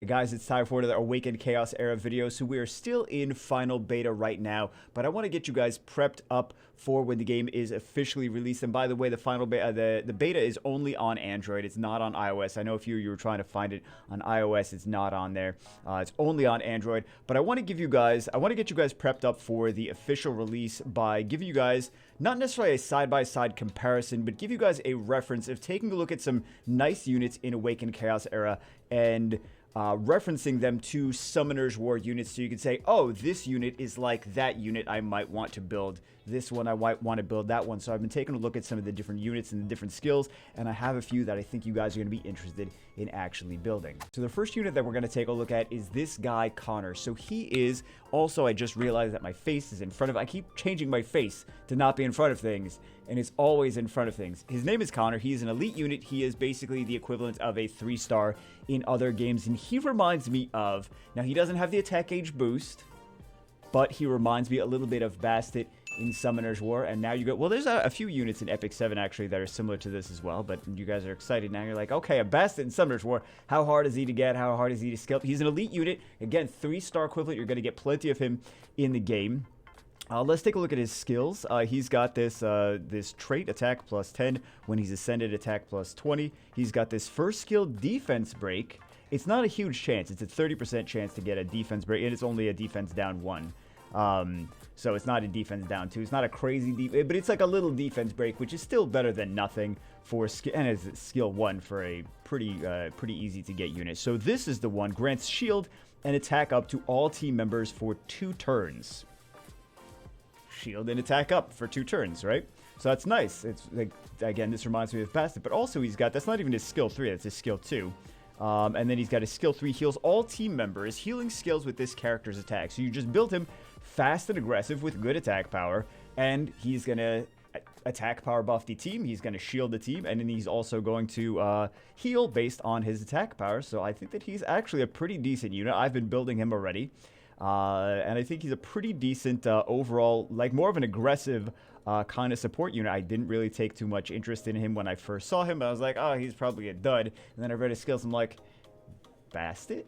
Hey guys, it's time for another Awaken Chaos Era video. So we are still in final beta right now, but I want to get you guys prepped up for when the game is officially released. And by the way, the final beta, the beta is only on Android. It's not on iOS. I know if you were trying to find it on iOS, it's not on there. It's only on Android. But I want to get you guys prepped up for the official release by giving you guys not necessarily a side-by-side comparison, but give you guys a reference of taking a look at some nice units in Awaken Chaos Era and referencing them to Summoner's War units, so you can say, oh, this unit is like that unit I might want to build. This one I might want to build that one. So I've been taking a look at some of the different units and the different skills, and I have a few that I think you guys are going to be interested in actually building. So the first unit that we're going to take a look at is this guy, Connor. So he is also, I just realized that my face is in front of, I keep changing my face to not be in front of things, and it's always in front of things. His name is Connor. He's an elite unit. He is basically the equivalent of a 3-star in other games, and he reminds me of, now he doesn't have the attack gauge boost, but he reminds me a little bit of Bastet in Summoner's War. And now you go, well, there's a few units in Epic 7 actually that are similar to this as well, but you guys are excited now. You're like, okay, a Bastet in Summoner's War, how hard is he to get? How hard is he to scale? He's an elite unit. Again, 3-star equivalent. You're going to get plenty of him in the game. Let's take a look at his skills. He's got this this trait, attack plus 10. When he's ascended, attack plus 20. He's got this first skill, defense break. It's not a huge chance. It's a 30% chance to get a defense break, and it's only a defense down 1. So it's not a defense down 2. It's not a crazy but it's like a little defense break, which is still better than nothing for skill, and it's skill 1 for a pretty easy to get unit. So this is the one, grants shield and attack up to all team members for 2 turns. Shield and attack up for 2 turns, right? So that's nice. It's like, again, this reminds me of Bastet, but also he's got, that's not even his skill 3, that's his skill 2. And then he's got his skill 3, heals all team members, healing skills with this character's attack. So you just build him fast and aggressive with good attack power, and he's going to attack power buff the team, he's going to shield the team, and then he's also going to heal based on his attack power. So I think that he's actually a pretty decent unit. I've been building him already. And I think he's a pretty decent overall, like more of an aggressive kind of support unit. I didn't really take too much interest in him when I first saw him, but I was like, oh, he's probably a dud. And then I read his skills, I'm like, Bastet?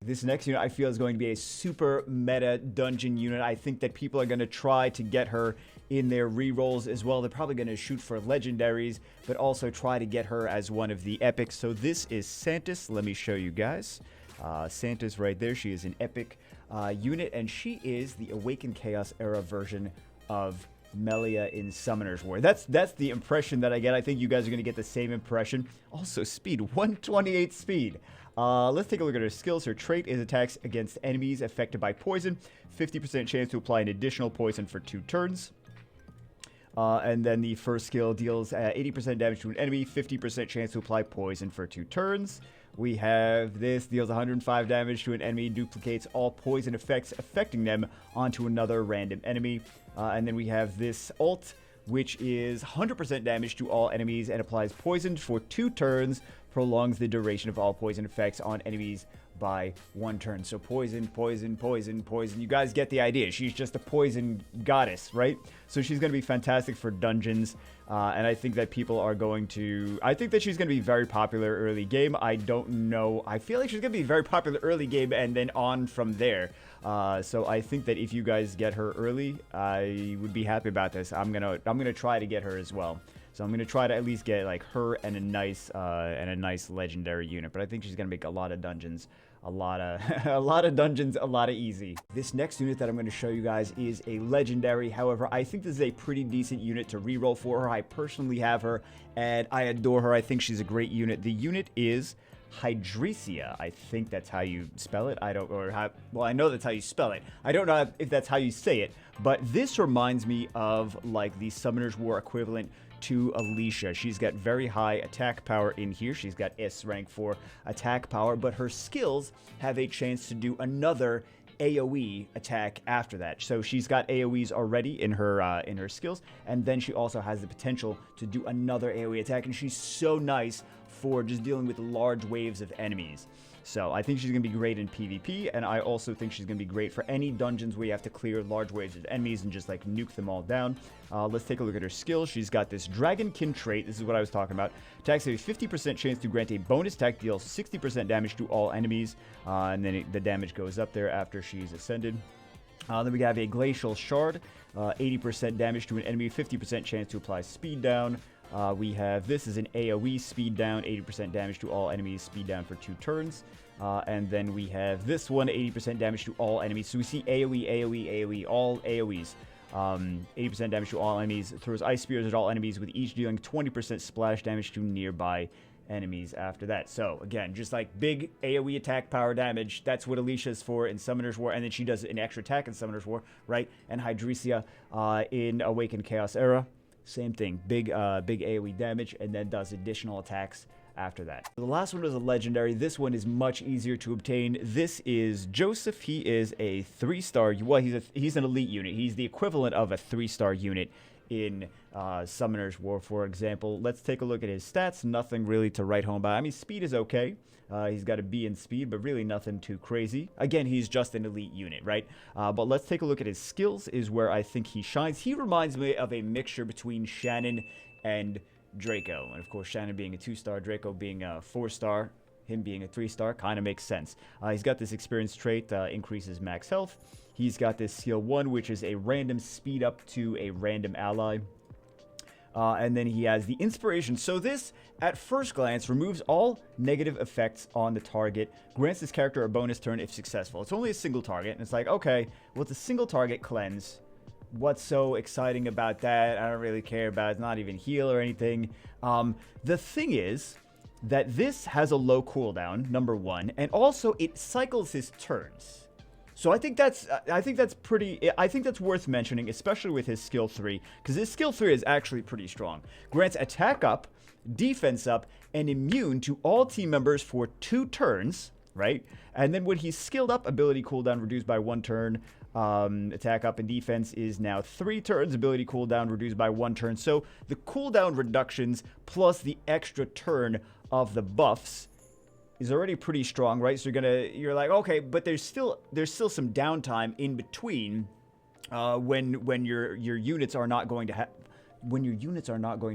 This next unit I feel is going to be a super meta dungeon unit. I think that people are going to try to get her in their rerolls as well. They're probably going to shoot for legendaries, but also try to get her as one of the epics. So this is Santis. Let me show you guys. Santis right there. She is an epic unit, and she is the Awaken Chaos Era version of Melia in Summoner's War. That's the impression that I get. I think you guys are going to get the same impression. Also, speed, 128 speed. Let's take a look at her skills. Her trait is attacks against enemies affected by poison. 50% chance to apply an additional poison for 2 turns. And then the first skill deals 80% damage to an enemy, 50% chance to apply poison for 2 turns. We have this, deals 105 damage to an enemy, duplicates all poison effects affecting them onto another random enemy. And then we have this ult, which is 100% damage to all enemies and applies poison for 2 turns, prolongs the duration of all poison effects on enemies by 1 turn. So poison, poison, poison, poison. You guys get the idea. She's just a poison goddess, right? So she's going to be fantastic for dungeons. And I think that people are going to... I think that she's going to be very popular early game. I don't know. I feel like she's going to be very popular early game and then on from there. So I think that if you guys get her early, I would be happy about this. I'm gonna try to get her as well. So I'm gonna try to at least get like her and a nice legendary unit. But I think she's gonna make a lot of dungeons, a lot of dungeons, a lot of easy. This next unit that I'm going to show you guys is a legendary. However, I think this is a pretty decent unit to reroll for her. I personally have her, and I adore her. I think she's a great unit. The unit is Hydra. I think that's how you spell it. Well, I know that's how you spell it. I don't know if that's how you say it, but this reminds me of like the Summoner's War equivalent to Alicia. She's got very high attack power in here. She's got S rank for attack power, but her skills have a chance to do another AoE attack after that. So she's got AoEs already in her skills, and then she also has the potential to do another AoE attack, and she's so nice for just dealing with large waves of enemies. So I think she's going to be great in PvP, and I also think she's going to be great for any dungeons where you have to clear large waves of enemies and just like nuke them all down. Let's take a look at her skills. She's got this Dragonkin trait. This is what I was talking about. Attacks have a 50% chance to grant a bonus attack, deals 60% damage to all enemies, and then the damage goes up there after she's ascended. Then we have a Glacial Shard, 80% damage to an enemy, 50% chance to apply speed down. We have this is an AoE speed down, 80% damage to all enemies, speed down for 2 turns. And then we have this one, 80% damage to all enemies. So we see AoE, AoE, AoE, all AoEs. 80% damage to all enemies, throws ice spears at all enemies, with each dealing 20% splash damage to nearby enemies after that. So again, just like big AoE attack power damage, that's what Alicia's for in Summoner's War, and then she does an extra attack in Summoner's War, right? And Hydra in Awaken Chaos Era, same thing, big AoE damage, and then does additional attacks after that. The last one is a legendary. This one is much easier to obtain. This is Joseph. He is a 3-star, well, he's an elite unit. He's the equivalent of a 3-star unit in Summoner's War, for example. Let's take a look at his stats. Nothing really to write home about. I mean, speed is okay. He's got a B in speed, but really nothing too crazy. Again, he's just an elite unit, right? But let's take a look at his skills, is where I think he shines. He reminds me of a mixture between Shannon and Draco. And of course, Shannon being a 2-star, Draco being a 4-star, him being a 3-star, kind of makes sense. He's got this experience trait, increases max health. He's got this skill 1, which is a random speed up to a random ally. And then he has the inspiration. So this, at first glance, removes all negative effects on the target, grants this character a bonus turn if successful. It's only a single target, and it's like, okay, well, it's a single target cleanse. What's so exciting about that? I don't really care about it. It's not even heal or anything. The thing is that this has a low cooldown, number 1, and also it cycles his turns. So I think that's worth mentioning, especially with his skill 3, because his skill 3 is actually pretty strong. Grants attack up, defense up, and immune to all team members for 2 turns, right? And then when he's skilled up, ability cooldown reduced by 1 turn. Attack up and defense is now 3 turns. Ability cooldown reduced by 1 turn. So the cooldown reductions plus the extra turn of the buffs is already pretty strong, right? So you're like, okay, but there's still some downtime in between when your units are not going to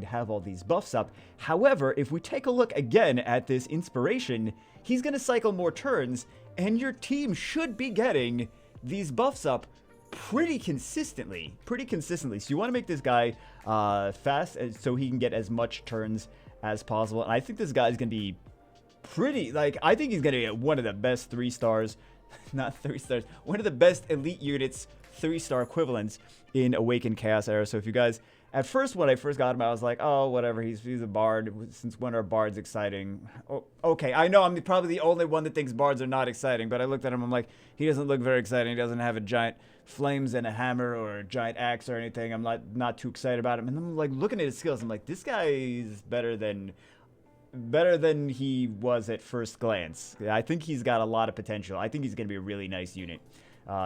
have all these buffs up. However, if we take a look again at this inspiration, he's going to cycle more turns, and your team should be getting these buffs up pretty consistently. So you want to make this guy fast so he can get as much turns as possible. And I think this guy's going to be pretty, like, I think he's going to get one of the best 3-stars, not 3 stars, one of the best elite units, 3-star equivalents in Awaken Chaos Era. So if you guys, at first, when I first got him, I was like, oh, whatever, he's a bard. Since when are bards exciting? Oh, okay, I know I'm probably the only one that thinks bards are not exciting, but I looked at him, I'm like, he doesn't look very exciting. He doesn't have a giant flames and a hammer or a giant axe or anything. I'm not too excited about him. And I'm like looking at his skills, I'm like, this guy is better than he was at first glance. I think he's got a lot of potential. I think he's going to be a really nice unit.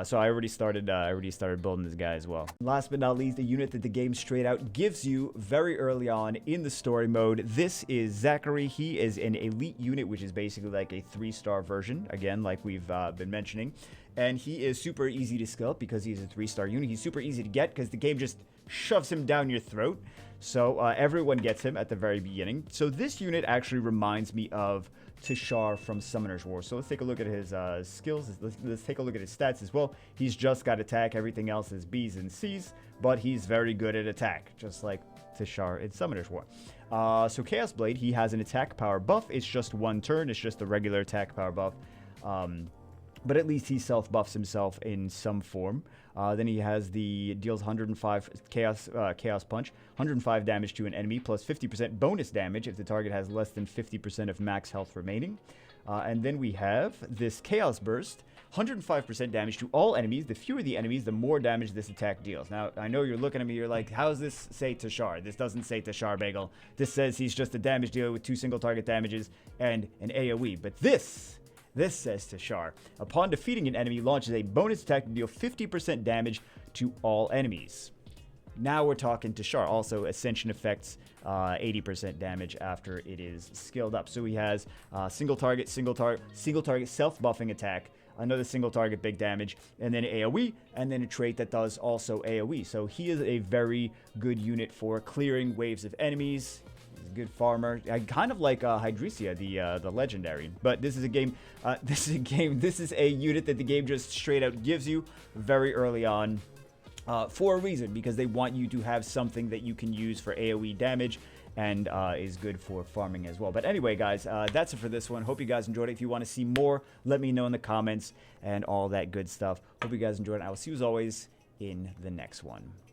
So I already started building this guy as well. Last but not least, a unit that the game straight out gives you very early on in the story mode. This is Zackary. He is an elite unit, which is basically like a 3-star version, again, like we've been mentioning. And he is super easy to skill up because he's a 3-star unit. He's super easy to get because the game just shoves him down your throat. So everyone gets him at the very beginning. So this unit actually reminds me of Tashar from Summoner's War. So let's take a look at his skills. Let's take a look at his stats as well. He's just got attack. Everything else is B's and C's, but he's very good at attack, just like Tashar in Summoner's War. So Chaos Blade, he has an attack power buff. It's just 1 turn. It's just a regular attack power buff. But at least he self-buffs himself in some form. Then he has the deals 105 Chaos Punch, 105 damage to an enemy, plus 50% bonus damage if the target has less than 50% of max health remaining. And then we have this Chaos Burst, 105% damage to all enemies. The fewer the enemies, the more damage this attack deals. Now, I know you're looking at me, you're like, how does this say Tashar? This doesn't say Tashar, Bagel. This says he's just a damage dealer with 2 single target damages and an AoE. But this says Tashar. Upon defeating an enemy, launches a bonus attack to deal 50% damage to all enemies. now we're talking to Char. Also, Ascension affects 80% damage after it is skilled up. So he has single target, self-buffing attack, another single target, big damage, and then AoE, and then a trait that does also AoE. So he is a very good unit for clearing waves of enemies. He's a good farmer. I kind of like Hydra, the legendary. But this is a game. This is a unit that the game just straight out gives you very early on. For a reason, because they want you to have something that you can use for AoE damage and is good for farming as well. But anyway, guys, that's it for this one. Hope you guys enjoyed it. If you want to see more, let me know in the comments and all that good stuff. Hope you guys enjoyed it. I will see you as always in the next one.